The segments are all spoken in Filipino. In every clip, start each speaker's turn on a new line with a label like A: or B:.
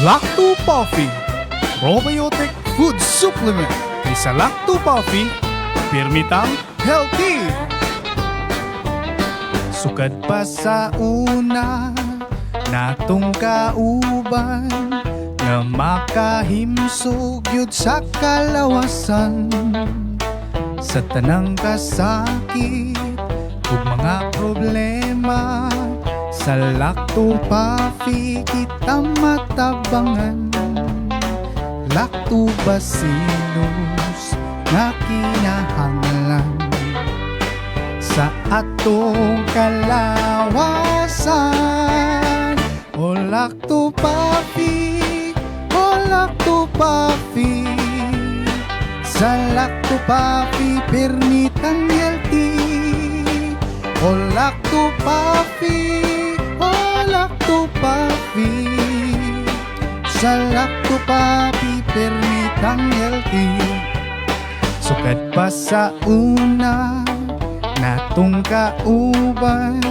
A: Lacto Coffee, probiotic food supplement. Isa Lacto Coffee, pirmitang healthy. Sukad pa sa una, natong kauban, nga makahimsog yun sa kalawasan. Sa tanang kasakit, ug mga problema, sa Lacto Coffee kita matabangan. Lactobacillus nga kinahanglan sa atong kalawasan. O Lacto Coffee, o Lacto Coffee, sa Lacto Coffee permitang healthy. O Lacto Coffee, o Lacto Coffee, sa Lacto Coffee permitang healthy. Sukad pa sa una, natong kauban,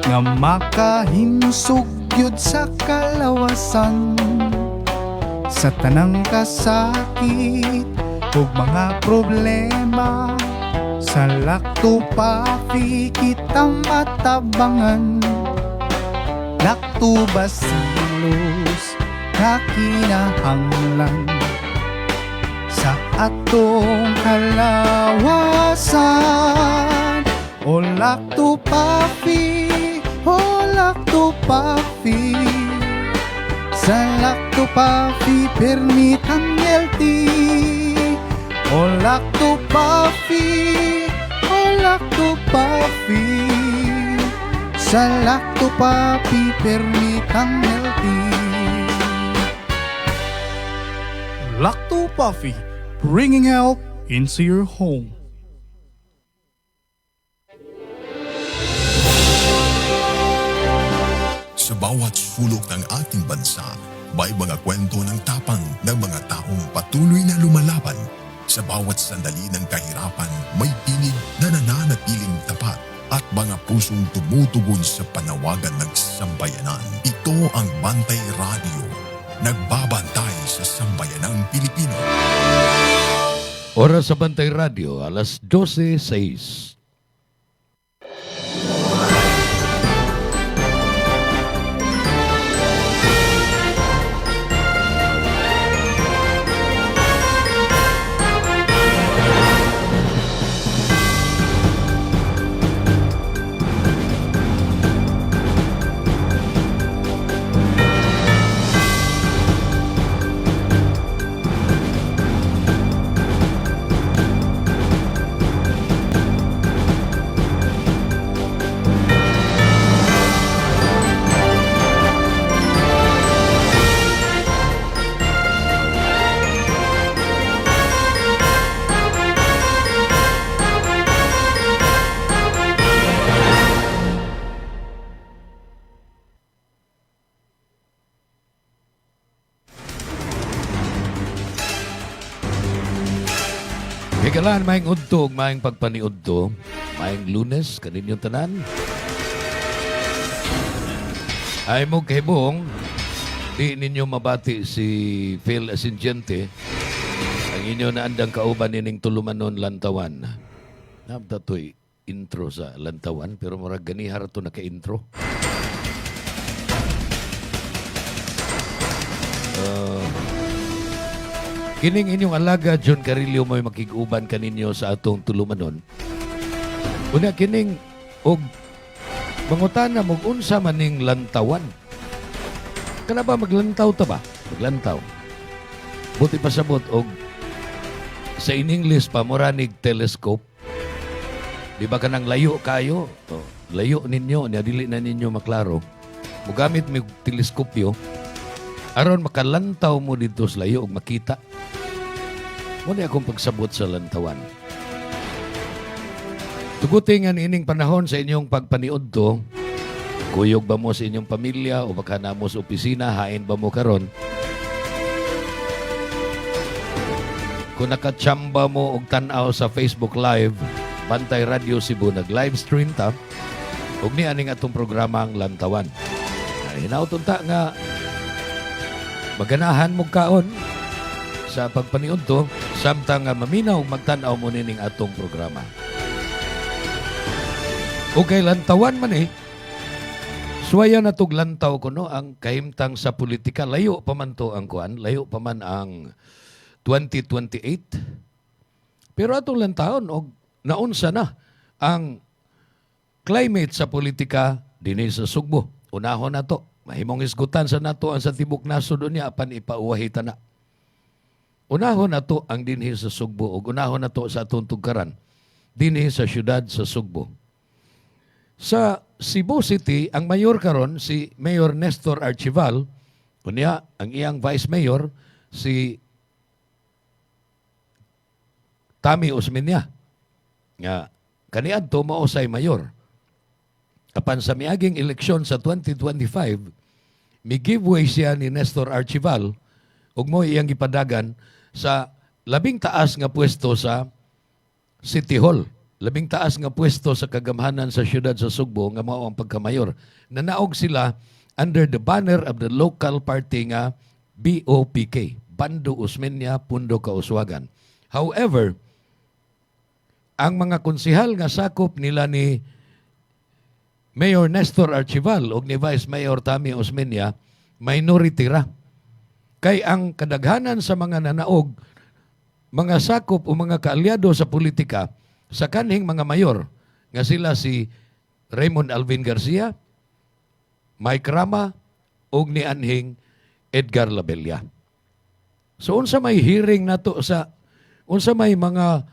A: nga makahimsog yun sa kalawasan. Sa tanang kasakit ug mga problema, sa Lacto Coffee kita matabangan. Lactobacillus nga kinahanglan sa atong kalawasan. O Lacto Coffee, o Lacto Coffee, sa Lacto Coffee permitang healthy. O Lacto Coffee, o Lacto Coffee, sa Lacto Coffee permitang healthy. Lacto Coffee, bringing health into your home.
B: Sa bawat sulok ng ating bansa, may mga kwento ng tapang ng mga taong patuloy na lumalaban. Sa bawat sandali ng kahirapan, may tinig na nananatiling tapat at mga pusong tumutugon sa panawagan ng sambayanan. Ito ang Bantay Radio, nagbabantay sa sambayanang Pilipino.
C: Oras sa Bantay Radio, alas 12:06. Kagalan, maing udtog, maing pagpaniudto, maing Lunes, kaninyong tanan. Ay mo kahibong, di ninyo mabati si Phil Asinjente, ang inyo na andang kauban nining tulumanon lantawan. Nabda to'y intro sa lantawan, pero marag ganihar to naka-intro. Kining inyong alaga, John Carillo, may makiguban kaninyo sa atong tulumanon. Una kining, og mangutana mong unsa maning lantawan. Kana ba maglantaw ta ba? Maglantaw. Buti pasabot og sa in English pa, moranig telescope. Di ba kanang layo kayo? O, layo ninyo, dili na ninyo maklaro. Mugamit mo teleskopyo, aron makalantaw mo dito sa layo og makita. Muna akong pagsabot sa lantawan. Tugutin nga ining panahon sa inyong pagpaniudto, kuyog ba mo sa inyong pamilya o baka na mo sa opisina, hain ba mo karon? Kung nakatsamba mo og tanaw sa Facebook Live, Bantay Radio Cebu, nag-live stream ta, ug ni aning atong programa ang lantawan. Hinauton ta nga maganahan mo kaon sa pagpaniud to samtang maminaw magtan-aw mo nining atong programa. Okay, lantawan man suwaya na tog lantaw ko no ang kahimtang sa politika. Layo pa man to ang kuan, layo pa man ang 2028. Pero atong lantawon og naunsa na ang climate sa politika dinhi sa Sugbo. Unahon na to. Mahimong isgutan sa nato ang sa tibok nasod niya apan ipauwahi na. Unahon na to ang dinhi sa Sugbo ug unahon na to sa atong tugkaran dinhi sa syudad sa Sugbo. Sa Cebu City, ang mayor karon si Mayor Nestor Archival, unya ang iyang vice mayor si Tami Osmeña. Nga kaniadto mao say mayor. Apan sa miaging eleksyon sa 2025, mi-giveaway siya ni Nestor Archival ug mo iyang gipadagan sa labing taas nga pwesto sa City Hall. Labing taas nga pwesto sa kagamhanan sa syudad sa Sugbo nga mao ang pagkamayor. Nanaog sila under the banner of the local party nga BOPK, Bando Osmeña Pundo Kauswagan. However, ang mga konsihal nga sakop nila ni Mayor Nestor Archival o ni Vice Mayor Tami Osmeña, minority ra. Kay ang kadaghanan sa mga nanaog, mga sakop o mga kaalyado sa politika, sa kanhing mga mayor, nga sila si Raymond Alvin Garcia, Mike Rama, o ni anhing Edgar Labella. So unsa may hearing nato sa, unsa may mga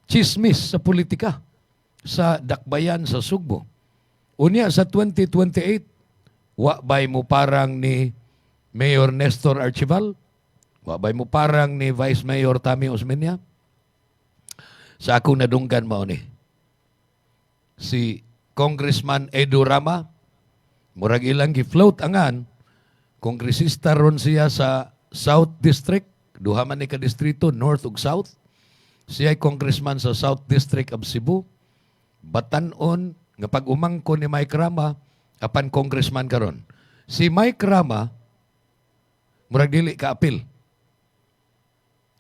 C: chismis sa politika sa dakbayan sa Sugbo. Unya sa 2028, wa bay mo parang ni Mayor Nestor Archival, wa bay mo parang ni Vice Mayor Tami Osmeña. Sa akong nadunggan mao ni si Congressman Edo Rama, murag ilang gi-float angan, kongresista ron siya sa South District, duha man ni ka distrito, North ug South. Siya ay congressman sa South District of Cebu. Batan-on nga pag-umangko ni Mike Rama, apan congressman karon. Si Mike Rama, murag dili ka-apil.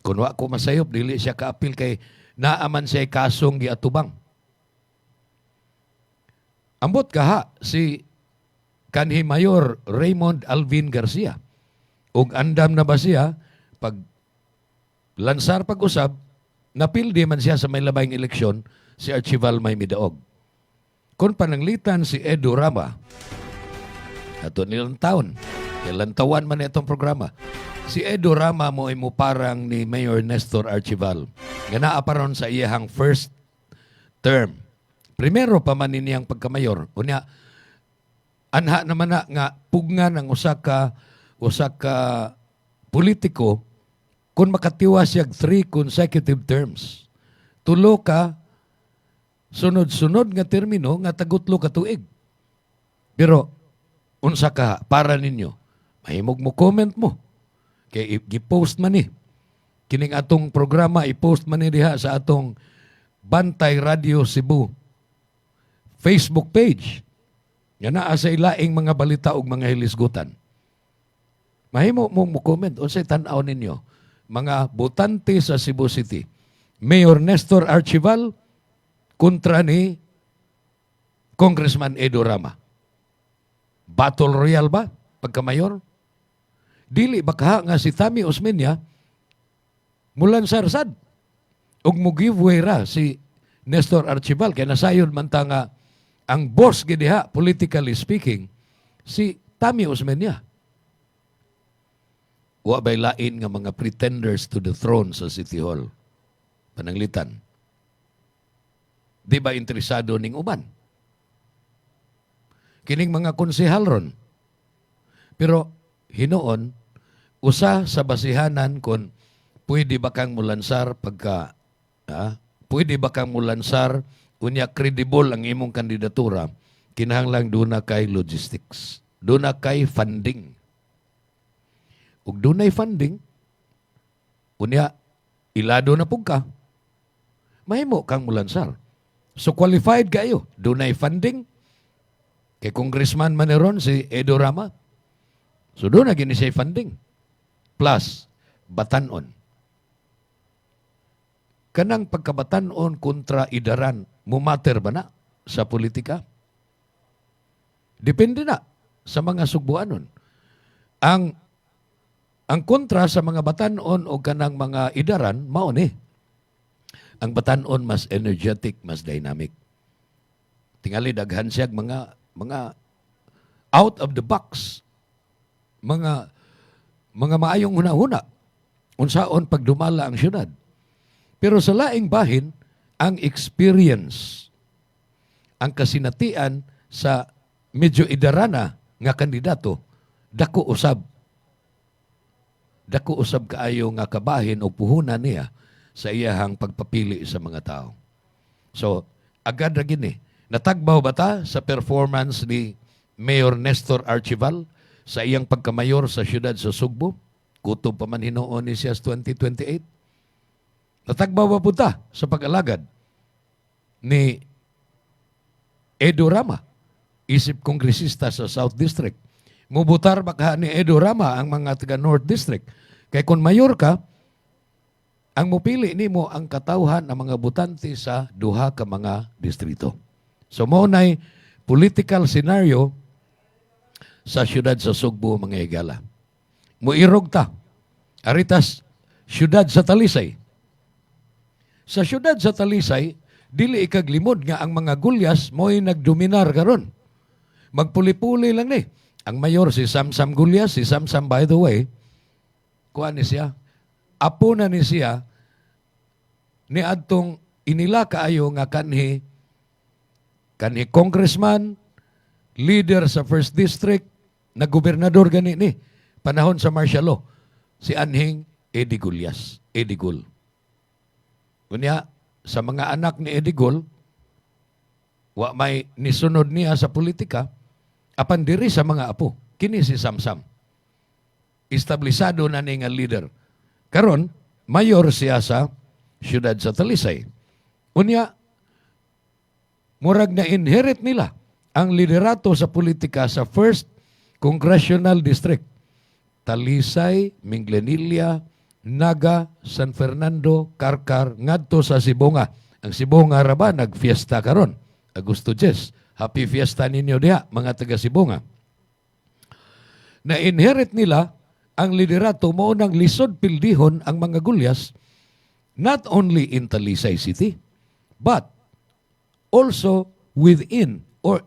C: Kung wa ko masayop, dili siya ka-apil kay naaman siya kasong giatubang. Ambot kaha si kanhi Mayor Raymond Alvin Garcia. Ug andam na ba siya pag lansar pag-usab, napildi man siya sa may labayng eleksyon, si Archival may midaog. Kung pananglitan si Edo Rama, ato nilang taon, ilang tawan man itong programa, si Edo Rama mo ay muparang ni Mayor Nestor Archival. Nga naaparon sa iyahang first term. Primero pa man niyang pagkamayor. Unya, anha naman na nga pugnan ang usa ka politiko kung makatiwa siya 3 consecutive terms. Tulo ka sunod-sunod nga termino nga tagutlo ka tuig. Pero unsa ka para ninyo? Mahimog mo comment mo. Kay i-post man ni. Kining atong programa i-post man ni diha sa atong Bantay Radio Cebu Facebook page. Nga naa sa ilaing mga balita ug mga hilisgutan. Mahimo mo comment unsay tan-aw ninyo mga botante sa Cebu City. Mayor Nestor Archival kontra ni Congressman Edo Rama. Battle Royale ba pagka-mayor? Dili baka nga si Tami Osmeña mulan sarsad ug mo giveaway ra si Nestor Archival kay nasayon man ta nga ang boss gidiha politically speaking si Tami Osmeña. Wa bay lain nga mga pretenders to the throne sa City Hall. Pananglitan. Di ba interesado ning uban? Kining mga konsehal ron. Pero hinoon, usa sa basihanan kung pwede ba kang mulansar pwede ba kang mulansar unya credible ang imong kandidatura, kinahanglang duna kay logistics. Duna kay funding. Ug dunay funding, unya ilado na pug ka, mahimo kang mulansar. So qualified kayo, dunay funding. Kay congressman man ron si Edo Rama. So doon na gini siya funding. plus batanon. Kanang pagkabatanon kontra idaran, mumater ba na sa politika? Depende na sa mga sugbuanon. Ang kontra sa mga batanon o kanang mga idaran, mao ni. Ang batanon mas energetic, mas dynamic. Tingali daghan siya mga out of the box, mga maayong huna-huna unsaon pagdumala ang syudad. Pero sa laing bahin, ang experience, ang kasinatian sa medyo idarana nga kandidato, dako usab kaayo nga kabahin o puhunan niya sa iyahang pagpapili sa mga tao. So, agad ra gini, natagbaw ba ta sa performance ni Mayor Nestor Archival sa iyang pagkamayor sa siyudad sa Sugbo? Kutob pa man hinuon ni siya sa 2028. Natagbaw ba po ta sa pag-alagad ni Edo Rama, isip kongresista sa South District? Mubutar ba ka ni Edo Rama ang mga taga North District? Kaya kung mayor ka, ang mupili nimo ang katawhan ng mga butante sa duha ka mga distrito. So mo na'y political scenario sa siyudad sa Sugbo, mga higala. Muirog ta. Aritas, siyudad sa Talisay. Sa siyudad sa Talisay, dili ikaglimod nga ang mga gulyas mo'y nagdominar karon. Magpuli-puli lang ni. Ang mayor si Samsam Gulyas, si Samsam by the way, kuha ni siya, apo na ni siya, ni adtong inila kaayo nga kanhi congressman, leader sa first district, na gobernador gani ni, panahon sa martial law, si Anhing Eddie Gulyas, Eddie Gul. Kunya, sa mga anak ni Eddie Gul, wa may nisunod niya sa politika, apan diri sa mga apo, kini si Samsam. Establisado na ni nga leader. Karon, mayor siya sa siyudad sa Talisay. Unya, murag na inherit nila ang liderato sa politika sa first congressional district. Talisay, Minglanilla, Naga, San Fernando, Carcar, ngadto sa Sibonga. Ang Sibonga ra ba nagfiesta karon? Agosto 10. Happy fiesta ninyo diha, mga taga Sibonga. Na-inherit nila ang liderato mo nang lisod pildihon ang mga gulyas not only in Talisay City, but also within or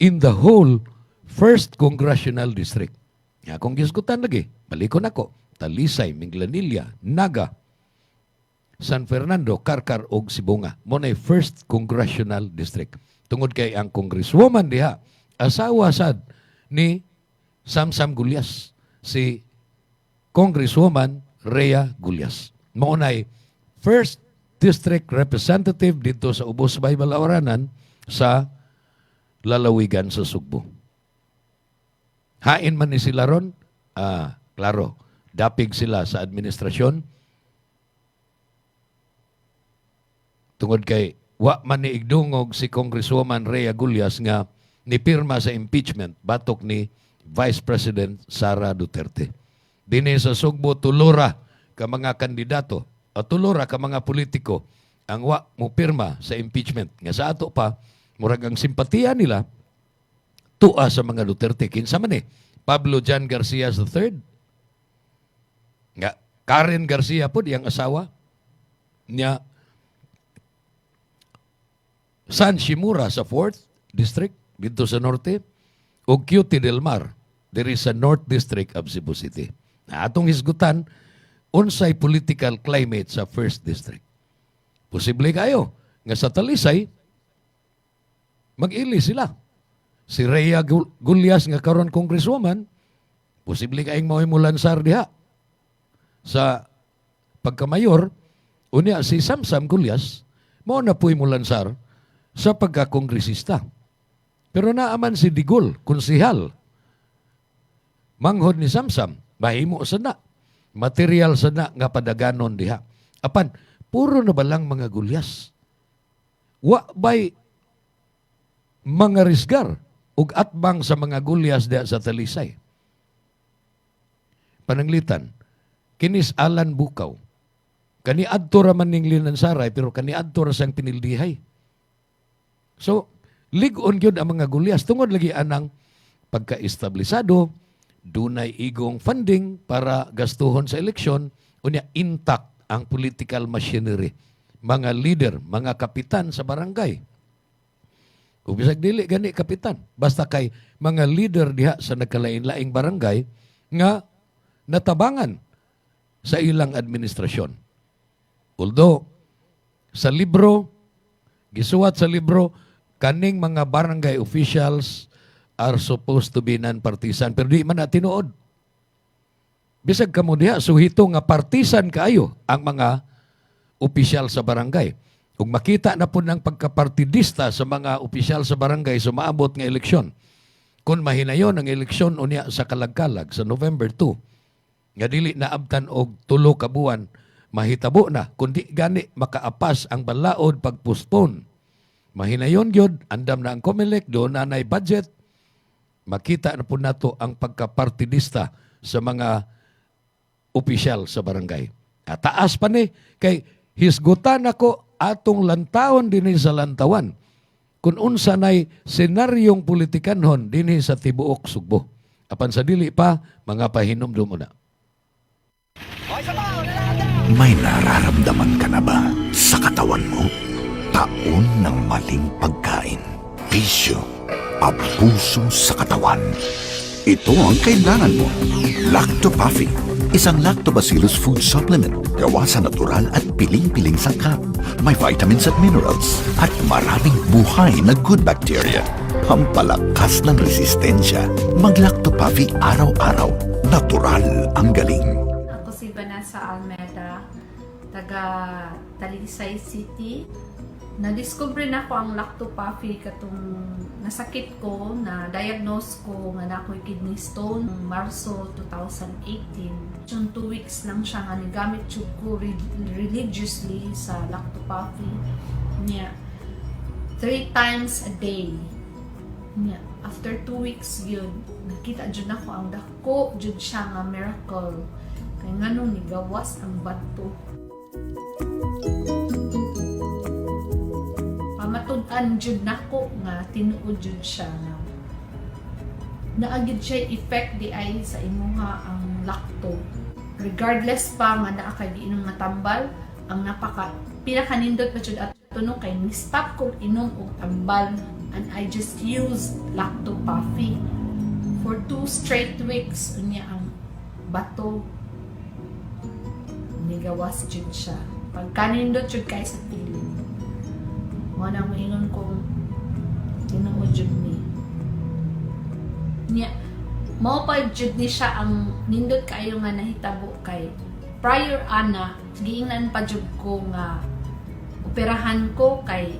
C: in the whole first congressional district. Nga kung gisgutan lagi, balikon ako. Talisay, Minglanilla, Naga, San Fernando, Carcar ug Sibonga. Mo na first congressional district. Tungod kay ang congresswoman diha, asawa sad ni Samsam Gulyas, si Congresswoman Rhea Gulyas. Mo na first district representative dito sa Ubos Bay, Balaoranan sa lalawigan sa Sugbo. Hain man ni sila ron? Klaro. Dapig sila sa administrasyon. Tungod kay wa man ni igdungog si Congresswoman Rhea Gulyas nga nipirma sa impeachment batok ni Vice President Sara Duterte. Dini sa Sugbo, tulura ka mga kandidato o tulura ka mga politiko ang wa mo pirma sa impeachment. Nga sa ato pa, murag ang simpatiya nila tua sa mga Duterte. Kinsa man Pablo Jan Garcia III, nga Karen Garcia po, diyang asawa niya, San Shimura sa 4th District, dito sa Norte, o Cutie del Mar, diri sa North District of Cebu City. Na atong hisgutan, unsay political climate sa 1st District. Posible kayo, nga sa Talisay, mag-ili sila. Si Rhea Gulyas nga karon congresswoman, posible kaing mao mulansar diha sa pagkamayor. Unya si Samsam Gulyas, mao na pu'y mulansar sa pagkakongresista. Pero naaman si Digol, konsihal. Manghod ni Samsam, mahimo sana. Material sana nga padaganon diha. Apan, puro na balang mga Gulyas. Wa bay mga risgar ug atbang sa mga Gulyas diha sa Talisay. Pananglitan, kinis Alan Bukaw. Kani adto ra man ning linansaray pero kani adto ra sang pinildihay. So, lig-on gyud ang mga gulyas tungod lagi anang pagka-establisado, dunay igong funding para gastuhon sa eleksyon, unya intact ang political machinery. Mga leader, mga kapitan sa barangay. Kung bisag dili gani kapitan, basta kay mga leader diha sa nagkalain-laing barangay nga natabangan sa ilang administrasyon. Although, sa libro, gisuwat sa libro, kaning mga barangay officials are supposed to be non-partisan, pero di man na tinuod. Bisag kamo diha, suhito nga partisan kaayo ang mga opisyal sa barangay. Kung makita na po ng pagkapartidista sa mga opisyal sa barangay sa maabot nga eleksyon, kung mahinayon ang eleksyon unya sa Kalagkalag sa November 2, nga dili naabtan og 3 ka buwan, mahitabo na kundi gani makaapas ang balaod pagpostpone. Mahinayon gyud andam na ang COMELEC do nanay budget. Makita na po nato ang pagkapartidista sa mga opisyal sa barangay. At taas pa ni kay hisgutan ako atong lantawon dinhi sa lantawan. Kung unsa nay senaryong politikanhon dinhi sa tibuok Sugbo. Apan sa dili pa mga pahinomdom na.
D: May nararamdaman ka na ba sa katawan mo? Taon ng maling pagkain, bisyo, abuso sa katawan. Ito ang kailangan mo. Lactopaffy, isang lactobacillus food supplement gawa sa natural at piling-piling sangkap. May vitamins at minerals at maraming buhay na good bacteria. Pampalakas ng resistensya. Mag-Lactopaffy araw-araw. Natural ang galing.
E: Ako si Vanessa Almeda, taga Talisay City. Na-discover na ko ang Lactopaffy katong nasakit ko, na diagnose ko nga na ako'y kidney stone noong Marso 2018. Yung 2 weeks lang siya nga nigamit ko religiously sa Lactopaffy. Niya, 3 times a day. Niya, after 2 weeks yun, nakita dyan ako ang dako, dyan siya nga miracle. Kaya nga nung nigawas ang bato. Pamatud-an dyan nako nga tinuod dyan siya nga naagid siya effect di ay sa imuha ang lacto. Regardless pa nga naa kay giinom nga tambal, ang pinakanindot pa jud at tunog kay ni-stop ko inom og tambal and I just used Lactopaffy for 2 straight weeks. Unya ang bato nigawas jud siya. Pagkanindot jud kay sa piling. Mo nang moingon kong tinuod jud ni. Nya mao pa jud ni siya ang nindot kayo nga nahitabo kay prior ana giingnan pa jud ko nga operahan ko kay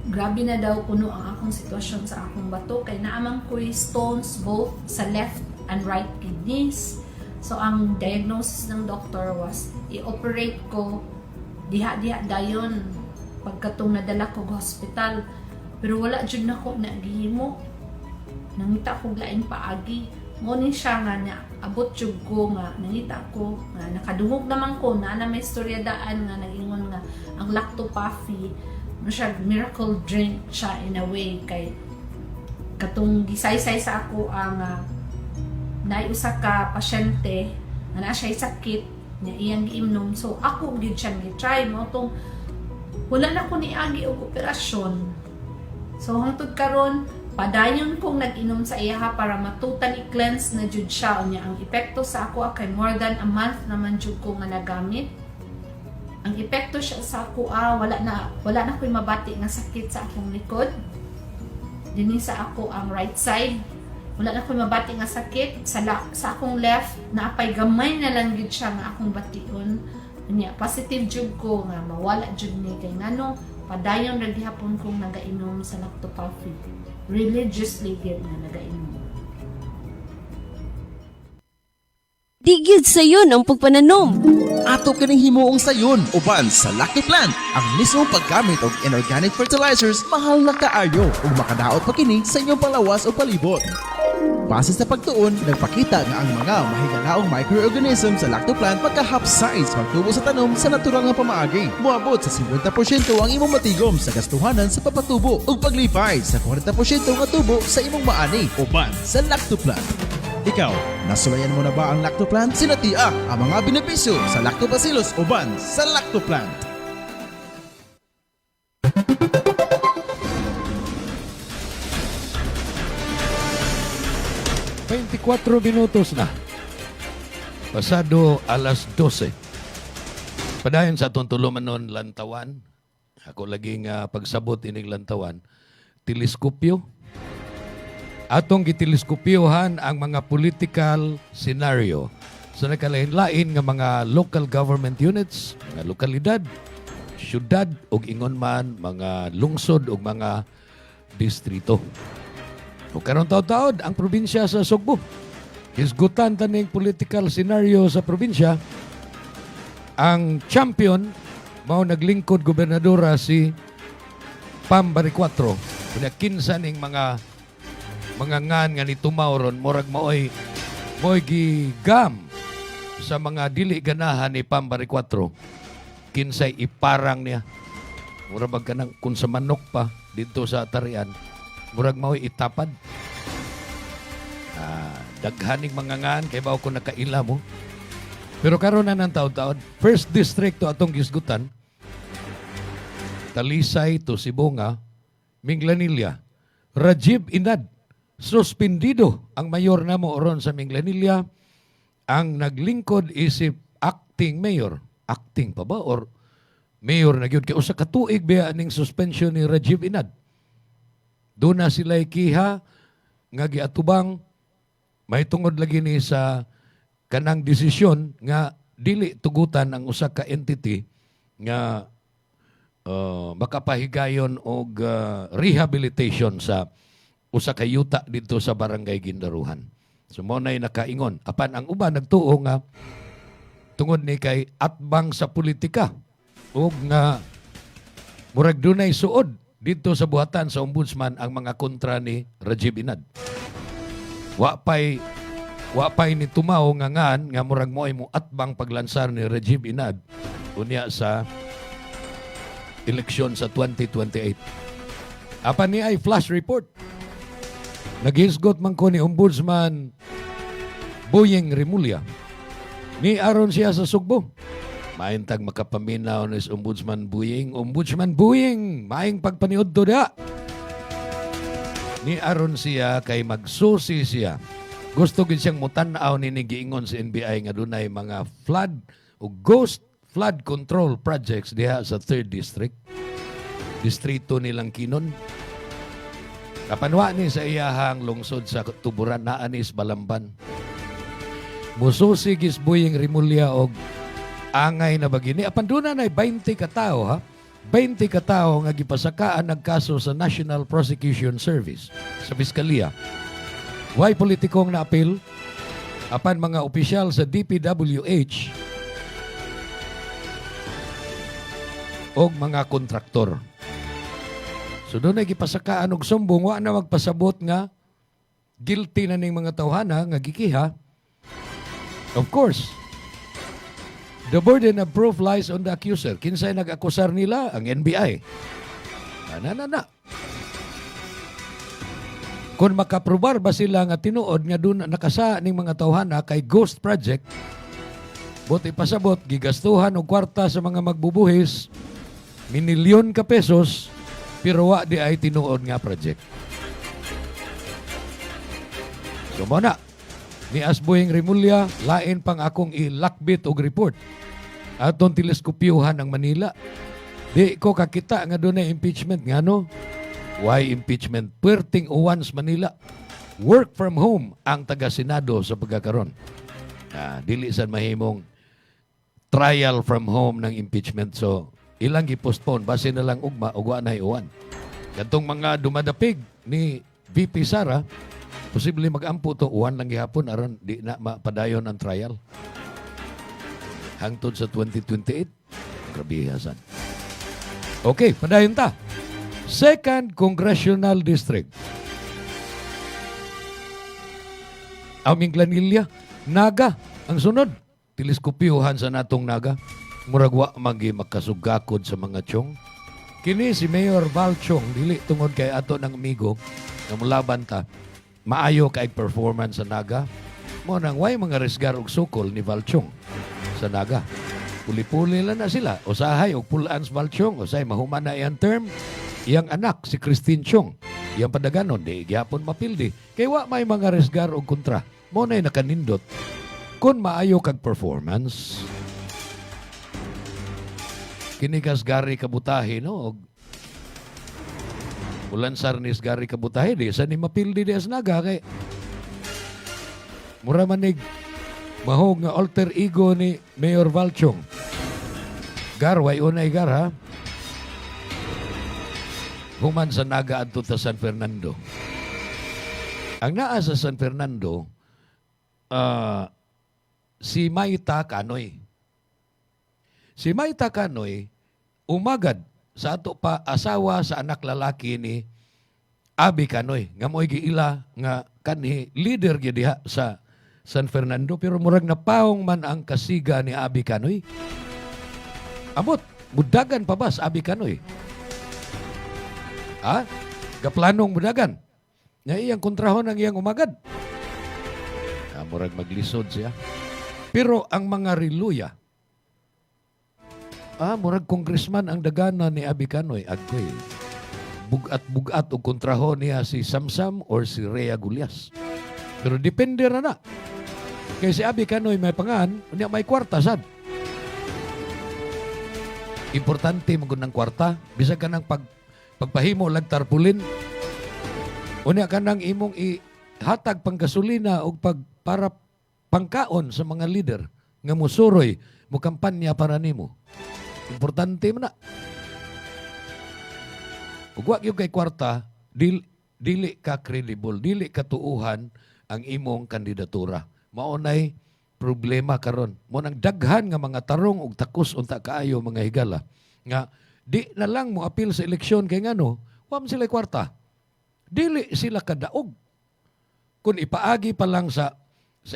E: grabe na daw kuno ang akong sitwasyon sa akong bato kay naamang ko'y stones both sa left and right kidneys. So ang diagnosis ng doctor was i-operate ko diha-diha dayon pagkatong nadala ko sa hospital, pero wala jud nako na gihimo. Nangita ko laing paagi. Mo ni siya nga na abot jud ko nga nangita ko nga nakadungog naman ko na may istoryadaan nga nagingon nga ang Lactopaffy mo siya miracle drink siya in a way kay katong gisaysay sa ako ang naay usa ka pasyente nga naa siya sakit niya iyang giimnom, so ako gid siya gi-try mo tong wala na ko niagi og operasyon. So hangtod karon padayon kong nag-inom sa iyaha para matutally cleanse na jud siya. Unya ang epekto sa ako kay more than a month naman jud ko nga nagamit. Ang epekto siya sa ako wala na ko'y mabati nga sakit sa akong likod. Dinhi sa ako ang right side. Wala na ko'y mabati nga sakit sa akong left, naapay gamay na lang gid siya nga akong bation. Unya positive jud ko nga mawala jud ni kay ngano padayon ra gihapon kong nagainom sa Lactopaffy. Religiously gid nga nagainom.
F: Di gyud sayon ang pagpananom.
G: Ato kining himuong sayon uban sa Lucky Plant. Ang mismo paggamit og inorganic fertilizers mahal na kaayo ug makadaot pa kini sa inyong palawas o palibot. Base sa pagtuon, nagpakita nga ang mga mahigalaong microorganism sa lactoplant pagka-half-size pagtubo sa tanom sa natural nga pamaagi. Moabot sa 50% ang imong matigom sa gastuhanan sa papatubo ug paglipay sa 40% nga tubo sa imong maani uban sa lactoplant. Ikaw, nasulayan mo na ba ang lactoplant? Sinatiak ang mga benepisyo sa lactobacillus uban sa lactoplant.
C: 24 minutos na. Pasado alas 12. Padayon sa atong tuluman nun, lantawan. Ako lagi nga pagsabot ining lantawan. Teleskopyo. Atong giteleskopyohan ang mga political scenario sa nakalain-lain nga mga local government units, mga lokalidad, syudad, o ingon man, mga lungsod o mga distrito. O karon taod-taod ang probinsya sa Sugbo. Hisgutan taning political scenario sa probinsya. Ang champion mao naglingkod gobernadora si Pam Baricuatro. Kuna kinsa ning mga ngan nga ni tumawron murag maoy gigam sa mga dili ganahan ni Pam Baricuatro. Kinsay iparang niya. Murag kanang kun sa manok pa dito sa tarian. Murag mao'y itapad. Daghaning mga ngan, kay ba ako nakaila mo. Pero karon na ng taon-taon, first district to atong gisgutan, Talisay to Sibonga, Minglanilla, Rajib Inad, suspendido ang mayor na mo oron sa Minglanilla. Ang naglingkod isip acting mayor. Acting pa ba? Or mayor na yun? Kaya usa katuig ba ning suspension ni Rajib Inad? Doon na sila ikiha, nga giatubang, may tungod lagi ni sa kanang desisyon nga dili tugutan ang usa ka entity nga makapahigayon og rehabilitation sa usa ka yuta dito sa Barangay Gindaruhan. So mo na'y nakaingon. Apan ang uban nagtuo nga tungod ni kay atbang sa politika og nga murag dunay suod dito sa buhatan sa ombudsman ang mga kontra ni Rajib Inad. Wa pay ni tumaw nga ngan nga murag mo ay mo atbang paglansar ni Rajib Inad unya sa eleksyon sa 2028. Apan ni ay flash report. Naghisgot man ko ni Ombudsman Buying Rimulya. Ni aron siya sa Sugbo. Maintag makapaminaw ni Ombudsman Buying. Ombudsman Buying, maing pagpaniod to da. Ni aron siya kay magsusi siya. Gusto gid siyang mutanaw ni giingon sa NBI nga dunay mga flood o ghost flood control projects diha sa 3rd District. Distrito nilang Kinon. Kapanwa ni sa iyahang lungsod sa Tuburan na Anis Balamban. Mususi gis Buying Rimulya og angay na bagini. Apan doon na 20 katao ha. 20 katao nga gipasakaan nagkaso sa National Prosecution Service sa Piskalya. Why politikong na-apil? Apan mga opisyal sa DPWH og mga kontraktor. So doon ay gipasakaan og sumbong, wa na magpasabot nga guilty na ning mga tawhana nga gikiha. Of course, the burden of proof lies on the accuser. Kinsay nag-akusar nila? Ang NBI. Na. Kung makaprobar ba sila nga tinuod nga doon nakasa ning mga tawhana kay ghost project, buti pasabot, gigastuhan og kwarta sa mga magbubuhis, minilyon ka pesos, pero wa di ay tinuod nga project. So muna, ni Asbuying Rimulya, lain pang akong ilakbit og report. Atong teleskopyohan ng Manila. Di ko kakita nga doon na impeachment. Nga no? Why impeachment? Puerting Uwans, Manila. Work from home ang taga-Senado sa pagkakaroon. Dili sa mahimong trial from home ng impeachment. So, ilang i-postpone. Base na lang ugma, ugwa na iuwan. Katong mga dumadapig ni VP Sara, posible mag-ampo to, uwan lang gihapon, aron di na mapadayon ang trial. Hangtod sa 2028. Grabihasan. Okay, padayon ta. 2nd Congressional District. Aming glanilya, naga. Ang sunod, teleskopyohan sa natong naga. Muragwa magi makasugakod sa mga tiyong. Kini si Mayor Val Chong, dili tungod kay ato ng amigo, na mulaban ta, maayo kay performance sa naga. Mo nang way mga resgar og sukol ni Val Chong sa naga. Puli-puli lang na sila. Usahay og pulaan sa Val Chong, usay mahuman na iyang term. Iyang anak, si Christine Chong, iyang padaganon, di gyapon mapildi. Kay wa may mga resgar og kontra. Mo na'y nakanindot. Kung maayo kag performance, kinigas gari kabutahe, no? Ulansar ni gari kabutahe, di sa ni mapildi di asnaga kay mura manig mahog nga alter ego ni Mayor Valchong. Garway unay gar, ha? Human sa naga adto ta San Fernando. Ang naa sa San Fernando, si Maita Canoy. Si Maita Canoy, umagad sa ato pa asawa sa anak lalaki ni Abi Canoy. Nga mo'y giila nga kanhi leader gyud diha sa San Fernando. Pero murag napaong man ang kasiga ni Abi Canoy. Amot, mudagan pa ba sa Abi Canoy? Ha? Gaplanong mudagan. Nga iyang kontrahon ang iyang umagad. Murag maglisod siya. Pero ang mga riluya, murag congressman ang dagana ni Abi Canoy. Agkoy, bugat-bugat o kontrahon niya si Samsam or si Rhea Gulyas. Pero depende na. Kaya si Abi Canoy may pangan, niya may kwarta sad. Importante magunang kwarta. Bisag ka ng pagpahimo lag tarpulin. Unya ka nang imong hatag pang gasolina o para pangkaon sa mga leader nga musuroy mo kampanya para nimo. Importante mo na. Ug wa gyud kay kwarta, dili ka credible, dili ka tuuhan ang imong kandidatura. Maunay problema karon. Mo nang daghan nga mga tarong ug takos unta kaayo mga higala nga di na lang mo apil sa eleksyon kay ngano, wa man sila kwarta. Dili sila kadaog. Kung ipaagi pa lang sa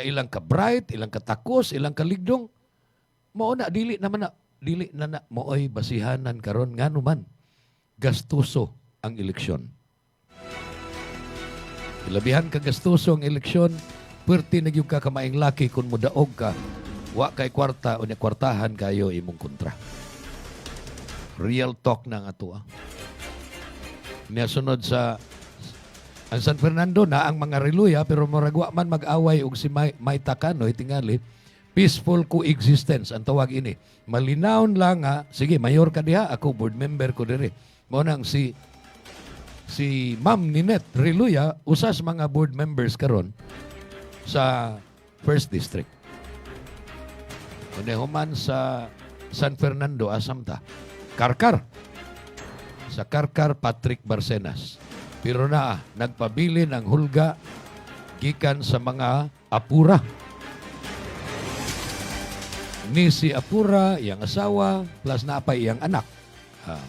C: ilang ka-bright, ilang katakos, ilang kaligdong, mauna, dili na mooy basihanan karon nga naman. Gastuso ang eleksyon. Ilabihan ka gastuso ang eleksyon, pwerte na yung kakamaing laki kung mudaog ka, wa kay kwarta o kwartahan kayo imong kontra. Real talk na nga to. Niya sunod sa ang San Fernando na ang mga reluya pero maragwa man mag-away og si Maita Canoy tingali peaceful coexistence ang tawag ini. Malinaon lang nga, sige mayor ka diha, ako board member ko dire. Mo nang si Ma'am Ninette Reluya usas mga board members karon sa First District. Kundi human sa San Fernando asamta. Karkar. Sa Karkar Patrick Barcenas. Pero nagpabili ng hulga gikan sa mga apura. Ni si apura, iyang asawa, plus na pa iyang anak.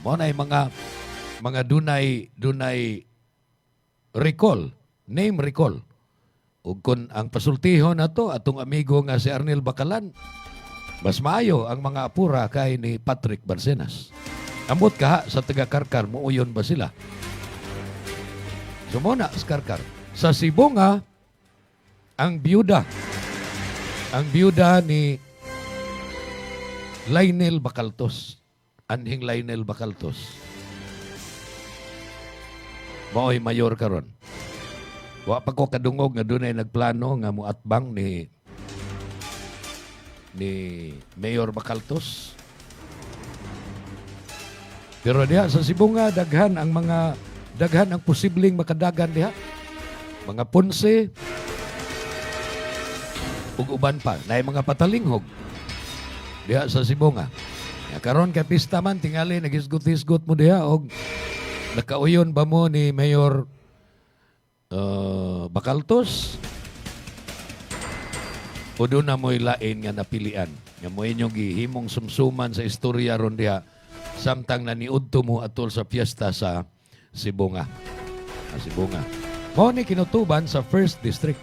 C: Mo na mga dunay recall, name recall. Ug kun ang pasultihon nato atong amigo nga si Arnel Bacalan, mas maayo ang mga apura kay ni Patrick Barcenas. Ambot ka sa taga-Karkar, muuyon ba sila? Sumuna sa Karkar. Sa Sibunga, ang biyuda ni Lionel Bacaltos, anhing Lionel Bacaltos, mao'y mayor karon. Wa pa ko kadungog nga dunay nagplano nga muatbang ni Mayor Bacaltos. Pero diha sa Sibunga, daghan ang posibleng makadagan diha. Mga Ponce, ug uban pa. Na mga patalinghog diha sa Sibunga. Karon kay pista man, tingali, nagisgot-isgot mo diha, og nakauyon ba mo ni Mayor Bacaltos? O doon na mo'y lain nga napilian. Nga mo inyong gihimong sumsuman sa istorya ron diha, samtang naniudto mo atol sa piyesta sa Sibunga. Sibunga. Mao ni kinutuban sa First District.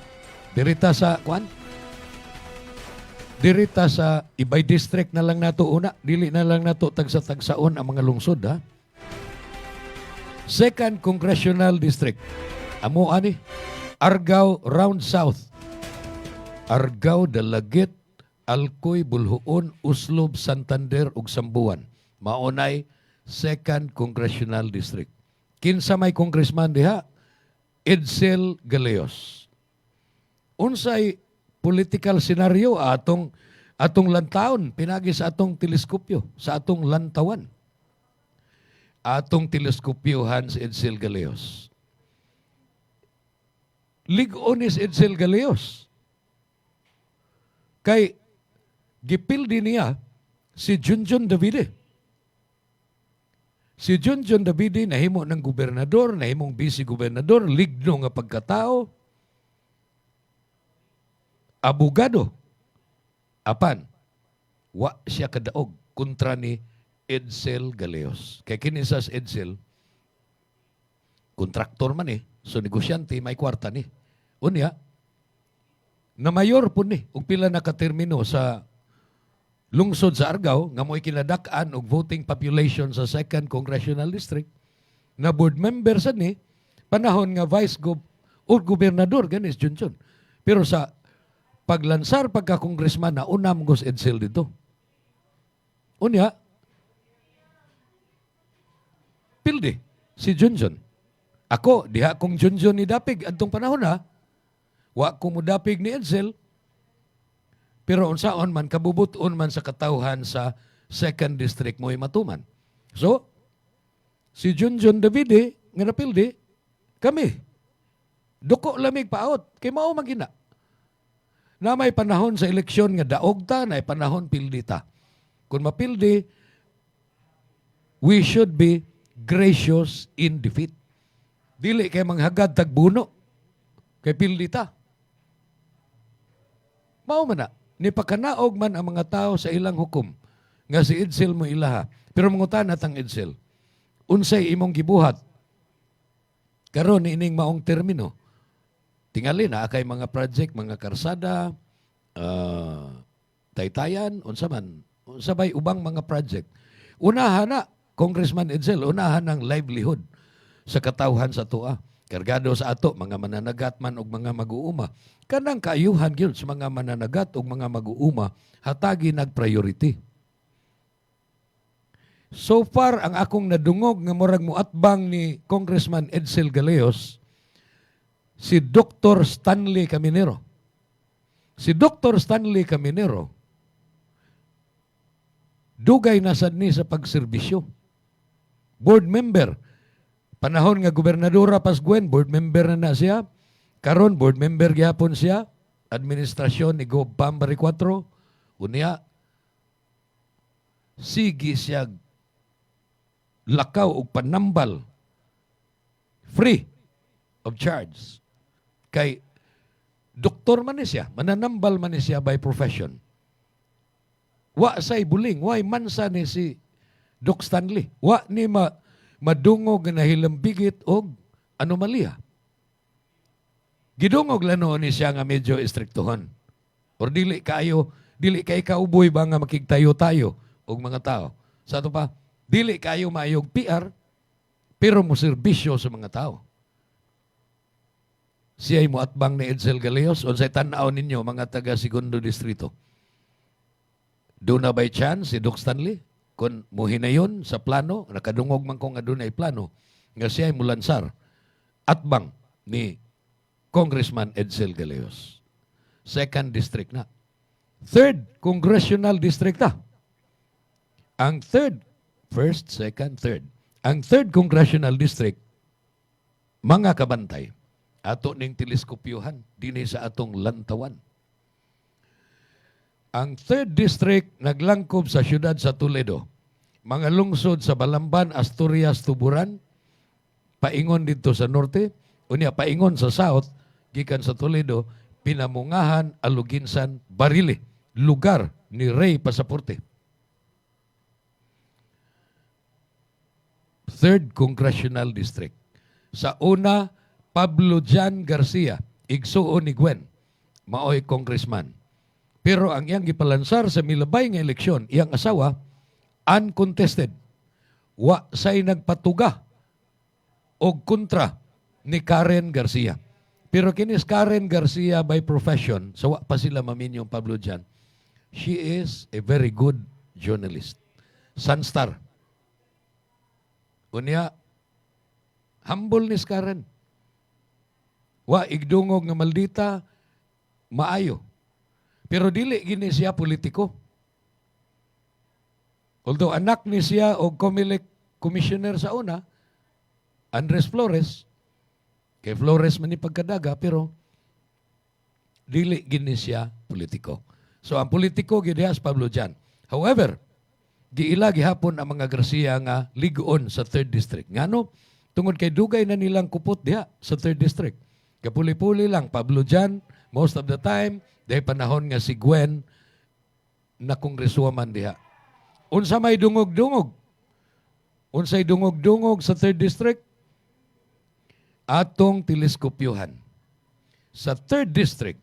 C: Dirita sa, kuan? Dirita sa Ibay District na lang nato una. Dili na lang nato tagsa-tagsaon ang mga lungsod, ha? Second Congressional District. Amo ani? Argao Round South. Argao, Dalagit, Alcoy, Bulhuon, Uslob, Santander ug Sambuan. Maunay Second Congressional District. Kinsa may congressman diha? Edsel Galeos. Unsay political scenario atong lantawon pinagi sa atong teleskopyo, sa atong lantawan. Atong teleskopyohan si Edsel Galeos. Ligon is Edsel Galeos. Kay gipildi niya si Junjun Davide. Si Junjun Davide nahimo ng gobernador, nahimong vice-gobernador, ligno nga pagkatao, abogado. Apan, wa siya kadaog kontra ni Edsel Galeos. Kay kinisas Edsel, kontraktor man so negosyante, may kwarta ni. Unya, na mayor po ni, ug pila nakatermino sa lungsod sa Argao, nga mo'y kinadak-an og voting population sa 2nd Congressional District, na board member sa ni, panahon nga o gobernador, ganis Junjun. Pero sa paglansar pagka-congressman na unam gos Edsel dito. Unya, pildi si Junjun. Ako, diha kong Junjun ni Dapig adtong panahon ha. Wa ko mo dapig ni Edsel. Pero unsaon man, kabubuton man sa katawhan sa 2nd District mo'y matuman. So, si Junjun Davide, nga napildi, kami. Duko lamig paot. Kay mao magina. Na may panahon sa eleksyon nga daog ta, na may panahon pildi ta. Kung mapildi, we should be gracious in defeat. Dili kay manghagad tagbuno. Kay pildi ta. Mao man na. Nipakanaog man ang mga tao sa ilang hukom nga si Edsel mo ilaha. Pero mangutan natang Edsel, unsay imong gibuhat karon ining maong termino. Tingali na kay mga project, mga karsada, taytayan, unsabay ubang mga project. Unahan na, Congressman Edsel, unahan ng livelihood sa katawhan sa tuwa. Kargado sa ato, mga mananagat man o mga mag-uuma. Kanang kaayuhan yun sa mga mananagat o mga mag-uuma, hatagi nag-priority. So far, ang akong nadungog nga murag muatbang ni Congressman Edsel Galeos, si Dr. Stanley Caminero. Si Dr. Stanley Caminero, dugay na sad ni sa pagserbisyo. Board member. Panahon nga Gobernadora Pasguen, board member na siya. Karon board member gyapon siya. Administrasyon ni Gob Pambari 4. Unya, sige siya lakaw o panambal. Free of charge. Kay doktor man ni siya, mananambal man ni siya by profession. Wa say buling, why mansa ni si Doc Stanley. Wa ni madungog na hilambigit og anomalya. Gidungog lano ni siya nga medyo istriktuhon. Or dili kay kauboy ba nga makigtayo-tayo og mga tao. Sa ato pa, dili kayo maayog PR, pero mo serbisyo sa mga tao. Siya mo atbang ni Edsel Galeos, unsay tan-aw ninyo mga taga Segundo Distrito. Doon na by chance si Doc Stanley? Kung muhinayon sa plano, nakadungog man kung nga doon ay plano, nga siya ay mulansar, atbang ni Congressman Edsel Galeos. 2nd District na. 3rd Congressional District na. Ang 3rd, 1st, 2nd, 3rd. Ang 3rd Congressional District, mga kabantay, ato ning teleskopyohan, dinhi sa atong lantawan. Ang 3rd District naglangkob sa siyudad sa Toledo. Mga lungsod sa Balamban, Asturias, Tuburan, paingon dito sa norte, unya paingon sa south, gikan sa Toledo, Pinamungahan, Aluginsan, Barili, lugar ni Rey Pasaporte. 3rd Congressional District. Sa una, Pablo Jan Garcia, igsuon ni Gwen. maoy congressman. Pero ang iyang gipalansar sa milabay nga eleksyon, iyang asawa, uncontested. Wa say nagpatuga og kontra ni Karen Garcia. Pero kinis Karen Garcia by profession, so wa pa sila maminyong Pablo dyan, she is a very good journalist. Sunstar. Unya, humble ni Karen. Wa igdungog nga maldita, maayo. Pero dili gini siya politiko. Although anak ni siya o Comelec commissioner sa una, Andres Flores, kay Flores man ni pagkadaga, pero dili gini siya politiko. So ang politiko gidihas Pablo Jan. However, giila gihapon ang mga Garcia nga ligoon sa 3rd District. Ngano? Tungod kay dugay na nilang kupot diha sa 3rd District. Kapuli-puli lang, Pablo Jan, most of the time, dahil panahon nga si Gwen na kongreswoman diha. Unsa may dungog-dungog? Unsay dungog-dungog sa 3rd District? Atong teleskopyohan. Sa 3rd District,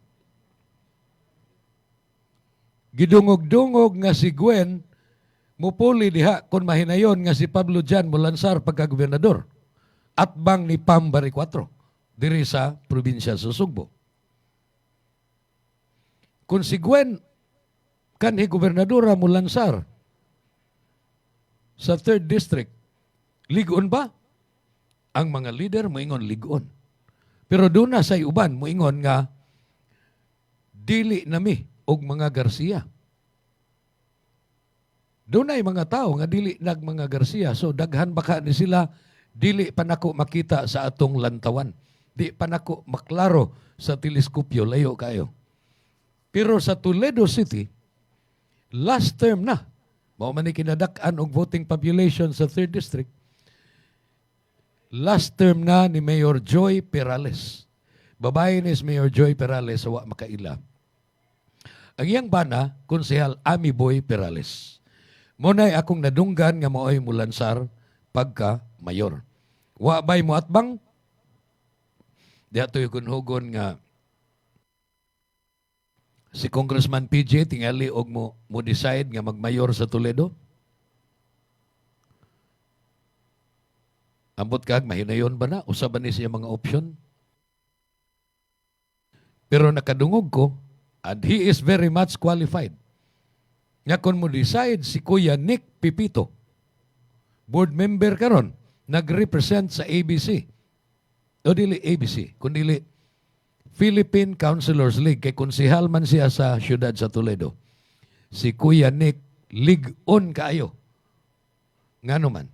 C: gidungog-dungog nga si Gwen mupuli diha kung mahinayon nga si Pablo Jan mulansar pagka-gobernador at bang ni Pam Baricuatro diri sa probinsya sa Sugbo. Kung si Gwen kanhi gobernadora mulansar sa 3rd District, ligon ba? Ang mga leader moingon ligon. Pero doon na say uban moingon nga dili nami og mga Garcia. Doon ay mga tao nga dili nag mga Garcia. So daghan baka ni sila dili pa nako makita sa atong lantawan. Di pa nako maklaro sa teleskopyo layo kayo. Pero sa Toledo City, last term na, mao man ni kinadak-an og voting population sa 3rd District, last term na ni Mayor Joy Perales. Babae ni Mayor Joy Perales sa wa makaila. Ang iyang bana, Konsehal Ami Boy Perales. Muna'y akong nadunggan nga maoy mulansar pagka mayor. Wa bay mo atbang? Di ato yung kunhugon nga si Congressman PJ tingali og mo decide nga magmayor sa Toledo? Ambot kag mahinayon ba na? Usa ba ni siya mga option? Pero nakadungog ko, and he is very much qualified. Nga kung mo decide si Kuya Nick Pipito, board member karon, nag-represent sa ABC. O dili ABC, kundi Philippine Councilors League, kay konsehal man siya sa syudad sa Toledo. Si Kuya Nick, lig-on kaayo. Nga naman,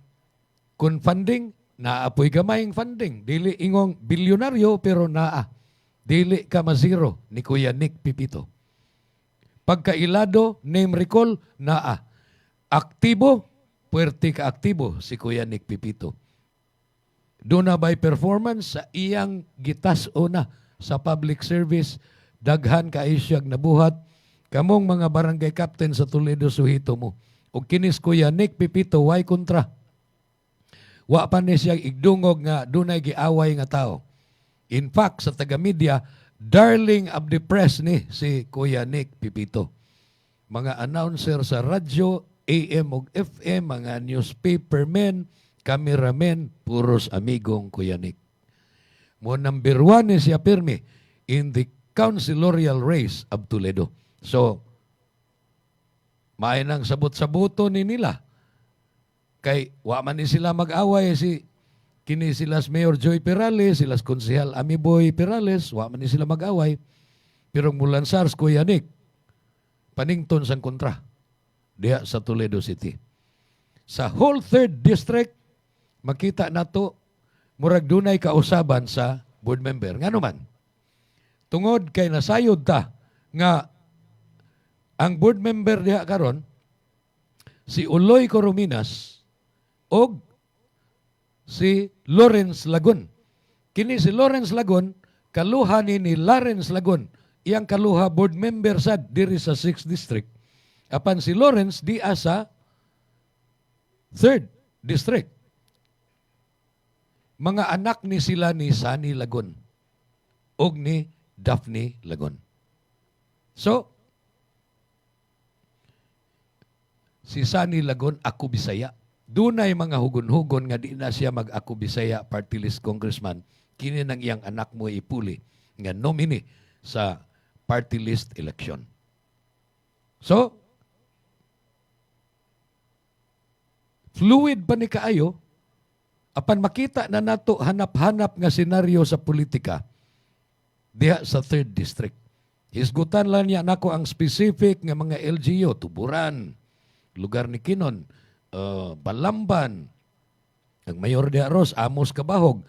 C: kung funding, naapoy gamayng funding. Dili ingong bilyonaryo, pero naa. Dili ka mazero ni Kuya Nick Pipito. Pagkailado, name recall, naa. Aktibo, puwerte ka aktibo si Kuya Nick Pipito. Doon na by performance sa iyang gitas o na sa public service, daghan ka isyag nabuhat, kamong mga barangay captain sa Toledo suhito mo. O kinis Kuya Nick Pipito, way kontra. Wa pa ni siyang igdungog nga dunay giaway nga tao. In fact, sa taga-media, darling of the press ni si Kuya Nick Pipito. Mga announcer sa radyo, AM o FM, mga newspaper men, cameramen, puros amigong Kuya Nick. Mo number 1 ni siya pirmi in the councilorial race of Toledo. So, maay nang sabot-sabuto ni nila. Kay wa man ni sila mag-away kini silas Mayor Joy Perales, silas Konsehal Ami Boy Perales, wa man ni sila mag-away. Pero mulan SARS Kuya Nick, panington sang kontra diha sa Toledo City. Sa whole 3rd District, makita nato murag dunay kausaban sa board member. Ngano man, tungod kay nasayod ta nga ang board member diha karon si Uloy Corominas og si Lawrence Lagon. Kini si Lawrence Lagon, kaluha ni Lawrence Lagon, iyang kaluha board member sad diri sa 6th District. Apan si Lawrence di asa 3rd District. Mga anak ni sila ni Sunny Lagon og ni Daphne Lagon. So, si Sunny Lagon, ako Bisaya. Dunay mga hugon-hugon nga di na siya mag-ako Bisaya party list congressman. Kini nang iyang anak mo ipuli nga nominee sa party list election. So, fluid pa ni kaayo, apan makita na nato hanap-hanap nga senaryo sa politika diha sa 3rd District. Hisgutan lang niya nako ang specific nga mga LGU, Tuburan, lugar ni Kinon, Balamban, ang Mayor de Aros, Amos Kabahog.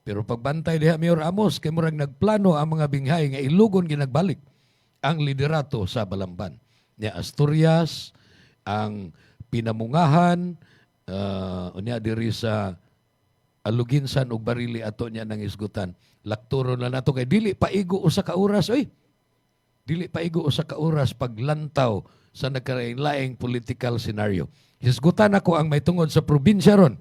C: Pero pagbantay diha Mayor Amos, kay murag nagplano ang mga binghay nga ilugon ginagbalik ang liderato sa Balamban. Ni Asturias, ang Pinamungahan, unya diri sa Aluginsan ug Barili ato niya nang isgutan. Lakturo na nato kay dili paigo usa ka oras oy. Dili paigo usa ka oras paglantaw sa nagkalain-laing political scenario. Hisgutan ako ang may tungod sa probinsya ron.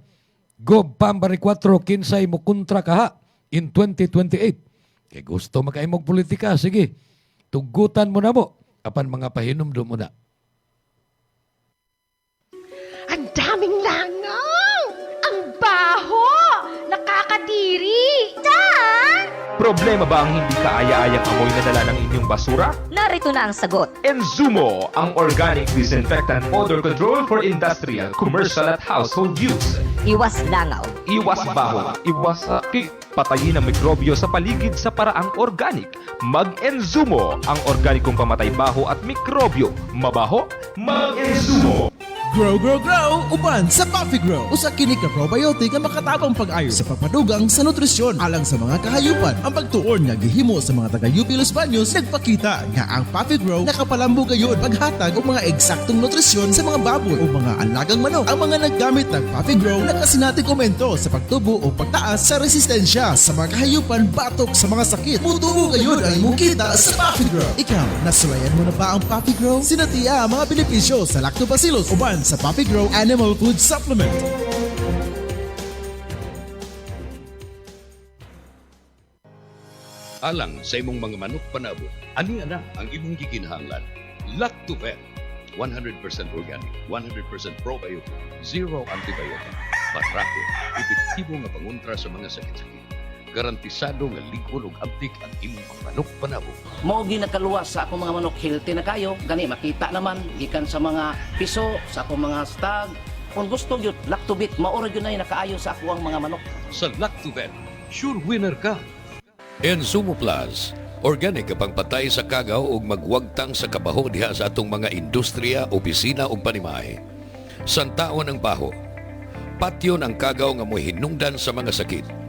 C: Gob Pambari 4 kinsay mo kontra kaha in 2028. Kay gusto makaimog politika, sige. Tugutan mo na mo apan mga pahinumdum mo na.
H: Ang daming langaw! Ang baho! Nakakadiri! Dan!
I: Problema ba ang hindi kaaya-ayang amoy na dala ng inyong basura?
H: Narito na ang sagot.
I: Enzumo, ang organic disinfectant odor control for industrial, commercial at household use.
H: Iwas langaw.
I: Iwas baho, iwas sakit. Patayin ang mikrobyo sa paligid sa paraang organic. Mag-Enzumo, ang organikong pamatay baho at mikrobyo. Mabaho? Mag-Enzumo!
G: Grow, grow, grow! Uban sa Coffee Grow! Usa kini ka probiotic nga makatabang pag-ayo sa pagpadugang sa nutrisyon alang sa mga kahayupan. Ang pagtuon nga gihimo sa mga taga-UP Los Baños nagpakita nga ang Coffee Grow nakapalambo gayon paghatag og mga eksaktong nutrisyon sa mga baboy o mga alagang manok. Ang mga naggamit ng Coffee Grow nakasinati komento sa pagtubo o pagtaas sa resistensya sa mga kahayupan batok sa mga sakit. Mutubo gayon ang imong kita sa Coffee Grow. Ikaw, nasulayan mo na ba ang Coffee Grow? Sinatiya ang mga benepisyo sa Lactobacillus uban sa Coffee Grow Animal Food Supplement.
C: Alang sa imong mga manok panabo, ani ana ang imong gikinahanglan. Lactovet, 100% organic, 100% probiotic, zero antibiotic, parako, epektibo nga pangontra sa mga sakit-sakit. Garantisado nga likod ug abtik ang imong mga manok panabo.
J: Mao ginakaluwas sa akong mga manok, healthy na kayo, gani makita naman gikan sa mga piso, sa akong mga stag. Kung gusto gyud Lactobit, maura gyud na nakaayo sa ako ang mga manok.
C: Sa Lactovet, sure winner ka. Enzumo Plus, organic kapang patay sa kagaw ug magwagtang sa kabaho diha sa atong mga industriya, opisina ug panimahe. Santaon ang baho. Patyon ang kagaw nga mo'y hinungdan sa mga sakit.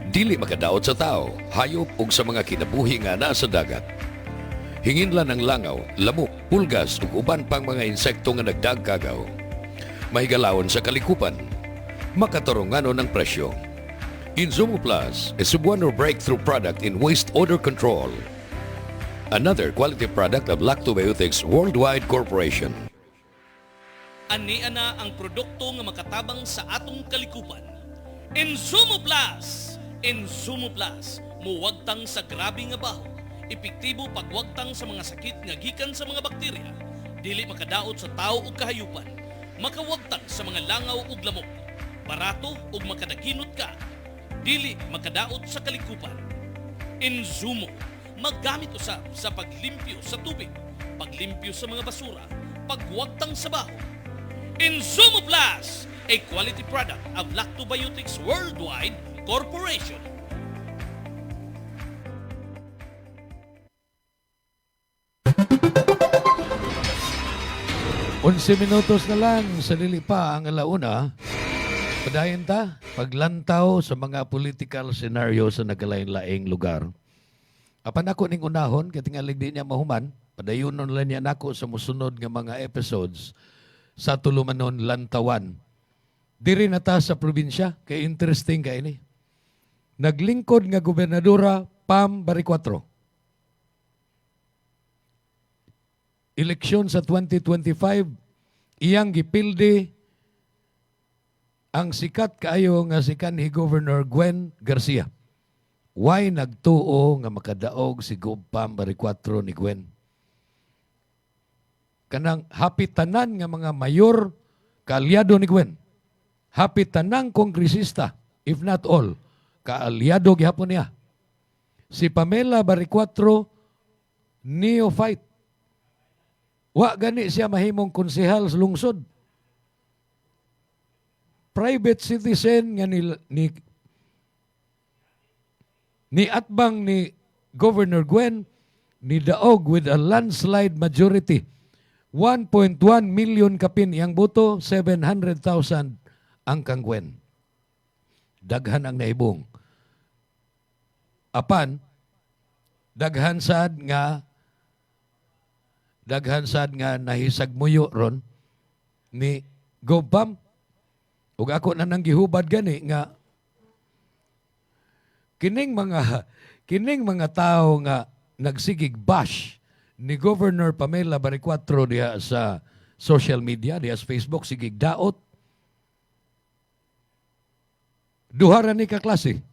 C: Dili makadaot sa tao, hayop ug sa mga kinabuhi nga naa sa dagat. Hinginlan ang langaw, lamok, pulgas ug uban pang mga insekto nga nagdagkagaw. Mahigalawon sa kalikupan, makatarunganon ng presyo. Enzumo Plus is one breakthrough product in waste odor control. Another quality product of Lactobiotics Worldwide Corporation.
K: Ani ana ang produkto nga makatabang sa atong kalikupan. Enzumo Plus! Enzumo Plus, muwagtang sa grabe nga baho. Epektibo pagwagtang sa mga sakit nga gikan sa mga bakterya. Dili makadaot sa tao ug kahayupan. Makawagtang sa mga langaw ug lamok. Barato ug makadaginot ka. Dili makadaot sa kalikupan. Enzumo, maggamit usab sa paglimpyo sa tubig, paglimpyo sa mga basura, pagwagtang sa baho. Enzumo Plus, a quality product of Lactobiotics Worldwide Corporation.
C: Unse minutos na lang sa lili pa ang alauna. Padayon ta, paglantaw sa mga political scenario sa nagkalain-laing lugar. Apan ako ning unahon, kaya tingalig di niya mahuman, padayonon lang niya nako sa musunod nga mga episodes sa Tulumanon, Lantawan. Diri na ta sa probinsya, kay interesting ka ini. Naglingkod nga gobernadora Pam Baricuatro. Eleksyon sa 2025, iyang gipildi ang sikat kaayo nga si kanhi Governor Gwen Garcia. Why nagtuo nga makadaog si Gob Pam Baricuatro ni Gwen? kanang hapit tanan nga mga mayor kaalyado ni Gwen. Hapit tanang kongresista, if not all, kaalyado gihapon niya. Si Pamela Baricuatro, neophyte. Wa gani siya mahimong konsehal sa lungsod. Private citizen nga ni atbang ni Governor Gwen ni daog with a landslide majority. 1.1 million kapin iyang boto, 700,000 ang kang Gwen. Daghan ang naibong. Apan, daghan sad nga nahisagmuyo ron ni Gobam. Ug ako na nang gihubad gani nga kining mga tao nga nagsigig bash ni Governor Pamela Baricuatro diha sa social media, diha sa Facebook, sigig daot. Duha ra ni ka klase.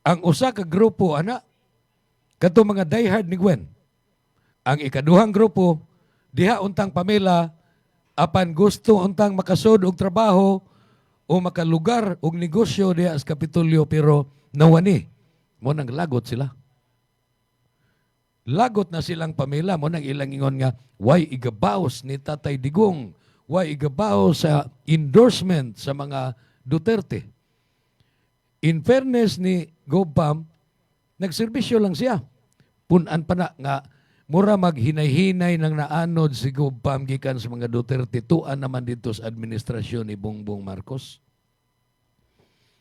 C: Ang usa ka grupo ana kato mga diehard ni Gwen. Ang ikaduhang grupo diha untang Pamela apan gusto untang makasud og trabaho o makalugar og negosyo diha sa Kapitolyo pero nawani mo nang lagot sila. Lagot na silang Pamela mo nang ilang ingon nga why igabaos ni Tatay Digong, why igabaos sa endorsement sa mga Duterte. In fairness ni Gobam, nagserbisyo lang siya. Punan pa na nga mura maghinay-hinay ng naanod si Gobam gikan sa mga Duterte, tuan naman dito sa administrasyon ni Bongbong Marcos.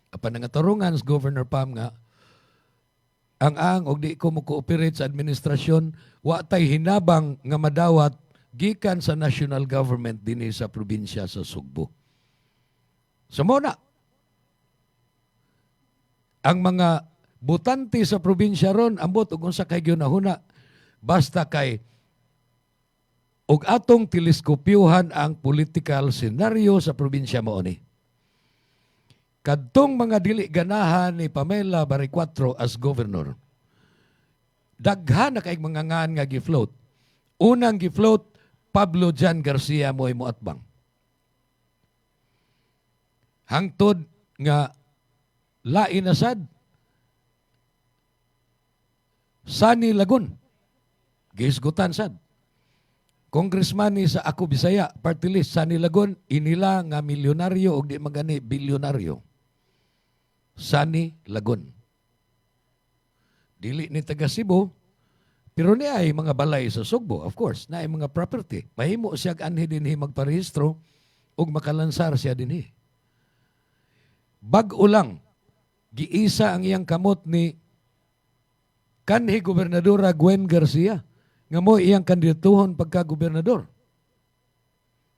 C: Apan nangatarungan sa Governor Pam nga, ang og di ko mo cooperate sa administrasyon, wa tay hinabang nga madawat gikan sa national government dinhi sa probinsya sa Sugbo. Sumuna, ang mga butante sa probinsya ron, ambot og unsa kay ginahuna, basta kay og atong teleskopyohan ang political scenario sa probinsya mo ni. Kadtong mga dili ganahan ni Pamela Baricuatro as governor, daghan na kay mga ngan nga gifloat. Unang gifloat, Pablo Jan Garcia mo'y moatbang. Hangtod nga lain asad, Sani Lagun, gisgutan sad. Congressman ni sa Ako Bisaya, party list, Sani Lagun, inila nga milyonaryo o di magani bilyonaryo. Sani Lagun. Dili ni taga Cebu, pero niya ay mga balay sa Sugbo, of course, na ay mga property. Mahimo siya anhi dinhi magparehistro o makalansar siya dinhi. Bag-o lang, giisa ang iyang kamot ni kanhi Gobernadora Gwen Garcia nga mo iyang kandidatuhon pagka-gobernador.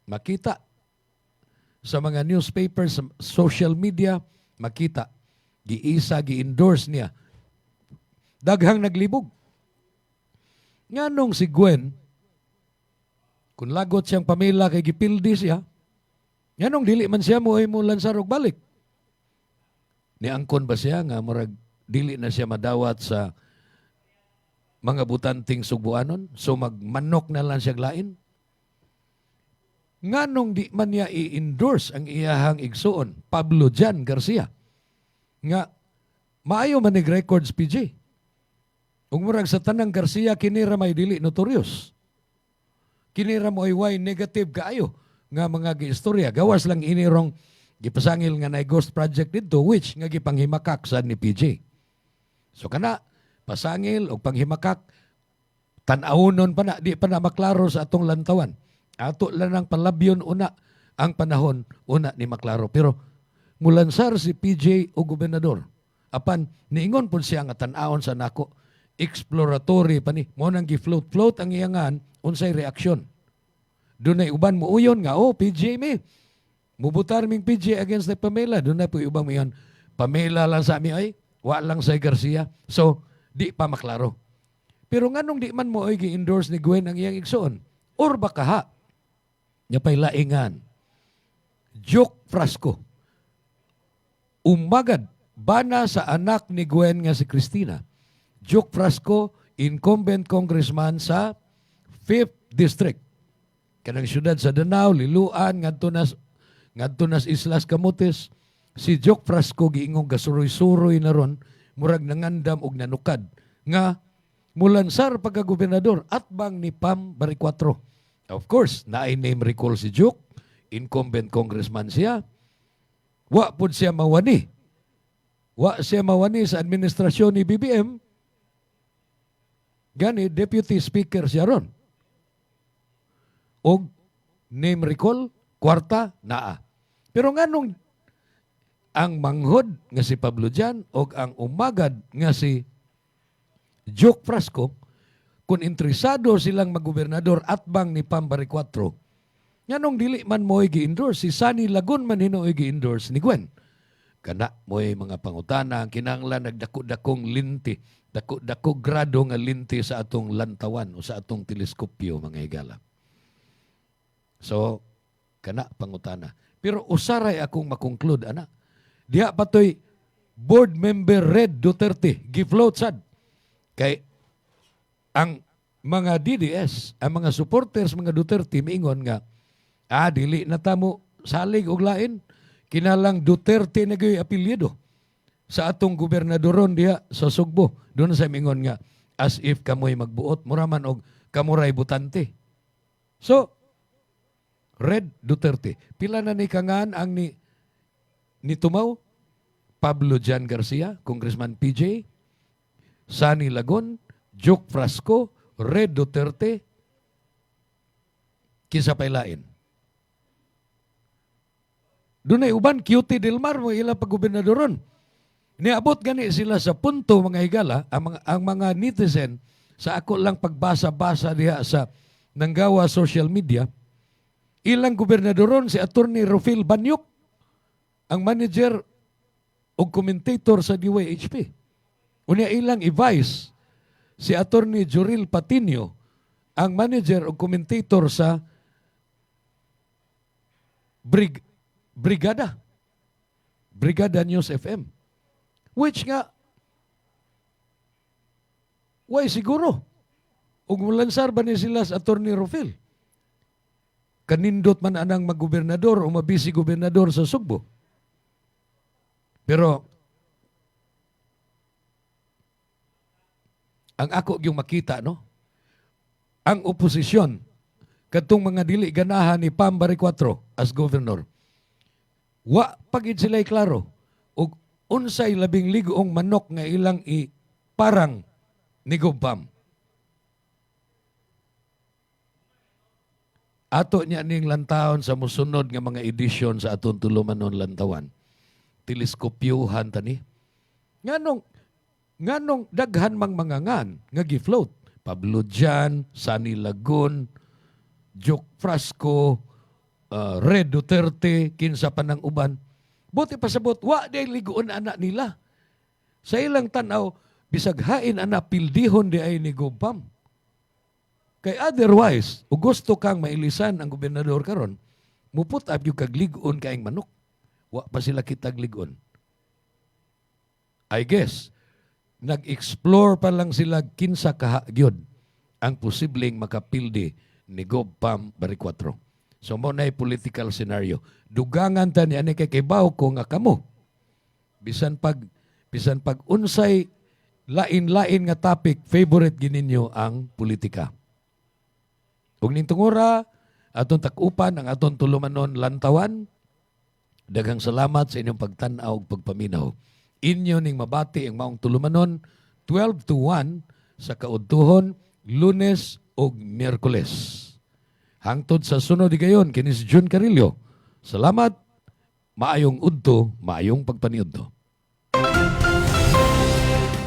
C: Makita sa mga newspapers, sa social media, makita, giisa, gi-endorse niya. Daghang naglibog. Nganong si Gwen, kung lagot siyang Pamela kay gipildi siya, nganong dili man siya mo ay mo lansar og balik. Niangkon ba siya nga murag dili na siya madawat sa mga butanting Sugbuanon? So magmanok na lang siya lain? Nganong di man niya i-endorse ang iyahang igsuon, Pablo Jan Garcia? Nga, maayo man nag-records PJ. Ug murag sa tanang Garcia, kinira may dili notorious. Kinira mo ay negative kaayo nga mga giistorya. Gawas lang inirong gipasangil nga na ghost project dito, which nga gipanghimakak sa ni PJ. So kana, pasangil o panghimakak, tan-awon pa na, di pa na maklaro sa atong lantawan. Ato lang ang palabyon una, ang panahon una ni maklaro. Pero mulansar si PJ o gobernador. Apan, niingon po siya nga tan-awon sa nako, exploratory pa ni, mo nang gi-float ang iyangan, unsay reaksyon. Doon ay uban mo uyon nga, PJ mi, mubutar ming PJ against the Pamela. Doon na po ubang mo yun, Pamela lang sa amin ay, wa lang sa Garcia. So, di pa maklaro. Pero nga nung di man mo ay gi-endorse ni Gwen ang iyang igsoon, or baka ha, niya pa'y laingan, Joke Frasco, umagad, bana sa anak ni Gwen nga si Cristina. Joke Frasco, incumbent congressman sa 5th District. Kanang syudad sa Danao, Liluan, ngadto nas Islas Camotes, si Joke Frasco giingong gasuroy-suroy na ron, murag nangandam og nanukad nga mulansar pagka-gobernador at bang ni Pam Baricuatro. Of course, naay name recall si Joke, incumbent congressman siya. Wa pud siya mawani. Wa siya mawani sa administrasyon ni BBM. Gani, deputy speaker siya ron. Og name recall, kwarta, naa. Pero nganong ang manghod nga si Pablo Jan og ang umagad nga si Joke Frasco, kung interesado silang maggobernador at bang ni Pam Baricuatro, nganong dili man mo gi-endorse, si Sunny Lagun man hinoy gi-endorse ni Gwen. Kana mo'y mga pangutana ang kinahanglan nagdako-dakong linti, dako grado nga linti sa atong lantawan o sa atong teleskopyo, mga higala. So, kana pangutana. Pero usaray akong makonclude, ana. Diha patoy board member Red Duterte, gifloat sad. Kay ang mga DDS, ang mga supporters, mga Duterte, miingon nga, dili na tamo salig og lain, kinalang Duterte na gayoy apelyido sa atong gobernadoron diha sa Sugbo. Doon sa mingon nga, as if kamoy magbuot, muraman og kamuray butante. So, Red Duterte. Pila na ni kangan ang ni Tumaw? Pablo Jan Garcia, Congressman PJ, Sunny Lagun, Joke Frasco, Red Duterte, kisa pailain. Doon ay uban, QT Dilmar mo ilang pag-gobernadoron. Niabot gani sila sa punto, mga higala, ang mga netizen, sa ako lang pagbasa-basa diha sa nanggawa social media, ilang gobernadoron si Attorney Rufil Banyok, ang manager o commentator sa DYHP. Unya ilang i-vice si Attorney Joril Patino, ang manager o commentator sa Brigada News FM. Which nga, why siguro? Ug mulansar ba ni sila sa Attorney Rufil? Kanindot man anang mag-gobernador o mabisi gobernador sa Sugbo. Pero, ang ako yung makita, no? Ang oposisyon, katong mga dili ganahan ni Pam Baricuatro as governor, wa pagid sila'y klaro, ug unsay labing ligoong manok nga ilang parang ni Pam. Ato niya ning lantawon sa musunod nga mga edisyon sa atong tulumanon lantawan. Teleskopyohan tani. Nganong daghan mang mga ngan nga gifloat. Pablo Jan, Sunny Lagun, Joke Frasco, Red Duterte, kinsa pa ng uban. Buti pasabot, wa day ligoon anak nila. Sa ilang tanaw, bisag hain anak pildihon di ay ni Pam. Kay otherwise, o gusto kang mailisan ang gobernador karon, muput ab yung kagligon kaing manok. Wa pa sila kitag ligon. I guess, nag-explore pa lang sila kinsa kahagyod ang posibleng makapildi ni Pam Baricuatro. So mo na political scenario. Dugangan ta ni ani kay kibaw ko nga kamo. Bisan pag unsay lain-lain nga topic, favorite gininyo ang politika. Ug ning tungora atong takupan ang atong tulumanon lantawan. Daghang salamat sa inyong pagtan-aw ug pagpaminaw. Inyo ning mabati ang maong tulumanon 12 to 1 sa kaudtuhon Lunes ug Miyerkules. Hangtod sa sunod gayon kini si Jun Carillo. Salamat. Maayong udto, maayong pagpaniudto.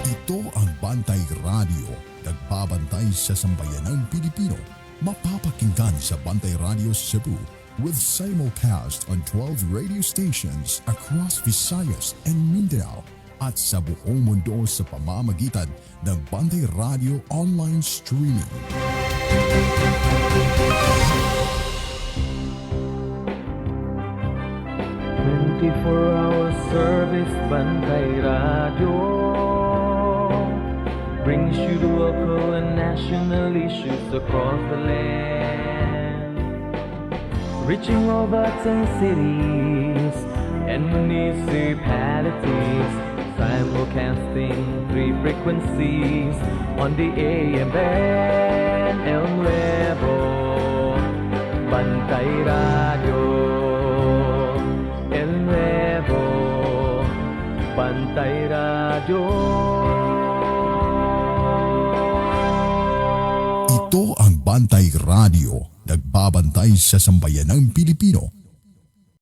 B: Ito ang Bantay Radio, nagbabantay sa sambayanang Pilipino. Mapapakinggan sa Bantay Radio Cebu with simulcast on 12 radio stations across Visayas and Mindanao at sa buong mundo sa pamamagitan ng Bantay Radio online streaming.
L: Hour service Bantay Radio, brings you the local and national issues across the land, reaching all button cities and municipalities, simulcasting 3 frequencies on the AM band. El Nuevo Bantay Radio, El Nuevo Bantay Radio.
B: Ito ang Bantay Radio, nagbabantay sa sambayanang Pilipino